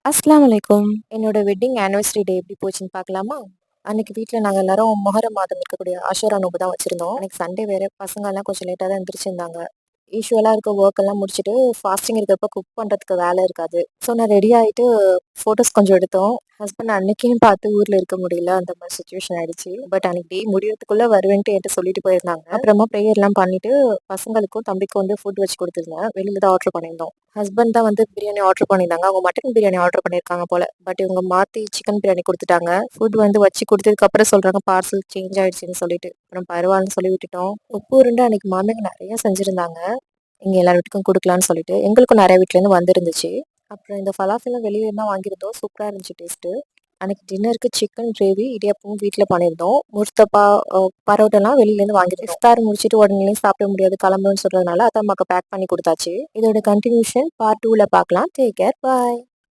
அஸ்ஸலாமு அலைக்கும். என்னோட வெட்டிங் ஆனிவர்சரி டே எப்படி போச்சுன்னு பார்க்கலாமா? அன்னைக்கு வீட்ல நாங்க எல்லாரும் மொஹர்ரம் மாதம் இருக்கக்கூடிய ஆஷூரா நோன்பு தான் வச்சிருந்தோம். அன்னைக்கு சண்டே வேற பசங்கலாம் கொஞ்சம் லேட்டா தான் எந்திரிச்சிருந்தாங்க. யூசுவலா இருக்க ஒர்க் எல்லாம் முடிச்சுட்டு ஃபாஸ்டிங் இருக்கிறப்ப குக் பண்றதுக்கு வேலை இருக்காது. ஸோ நான் ரெடி ஆயிட்டு ஃபோட்டோஸ் கொஞ்சம் எடுத்தோம். ஹஸ்பண்ட் அன்னைக்குன்னு பார்த்து ஊர்ல இருக்க முடியல. அந்த மாதிரி சிச்சுவேஷன் ஆயிடுச்சு. பட் அன்னைக்கு டே முடியறதுக்குள்ள வருவேன்ட்டு என்கிட்ட சொல்லிட்டு போயிருந்தாங்க. அப்புறமா ப்ரேயர்லாம் பண்ணிட்டு பசங்களுக்கும் தம்பிக்கும் வந்து ஃபுட் வச்சு கொடுத்துருந்தேன். வெளியில தான் ஆர்டர் பண்ணியிருந்தோம். ஹஸ்பண்ட் தான் வந்து பிரியாணி ஆர்டர் பண்ணியிருந்தாங்க. அவங்க மட்டன் பிரியாணி ஆர்டர் பண்ணியிருக்காங்க போல. பட் இவங்க மாத்தி சிக்கன் பிரியாணி குடுத்துட்டாங்க. ஃபுட் வந்து வச்சு குடுத்ததுக்கு அப்புறம் சொல்றாங்க பார்சல் சேஞ்ச் ஆயிடுச்சுன்னு சொல்லிட்டு. அப்புறம் பரவாயில்லன்னு சொல்லி விட்டுட்டோம். உப்பு உருண்டை அன்னைக்கு மாமியாங்க நெறைய செஞ்சிருந்தாங்க. எங்க எல்லார் வீட்டுக்கும் குடுக்கலான்னு சொல்லிட்டு. எங்களுக்கும் நெறைய வீட்லேருந்து வந்திருந்துச்சு. அப்புறம் இந்த ஃபலாஃபிலும் வெளியில தான் வாங்கியிருந்தோம். சூப்பரா இருந்துச்சு டேஸ்ட்டு. அன்னைக்கு டின்னருக்கு சிக்கன் கிரேவி, இடியாப்பமும் வீட்ல பண்ணியிருந்தோம். முர்த்தபா, பரோட்டாலாம் வெளியிலேருந்து வாங்கியிருந்தோம். இஃப்தார் முடிச்சுட்டு உடனே சாப்பிட முடியாது, கிளம்பணும்னு சொல்றதுனால அத்தம்மாக்கு பேக் பண்ணி குடுத்தாச்சு. இதோட கன்டினியூஷன் பார்ட் 2ல பார்க்கலாம். Take care. பாய்.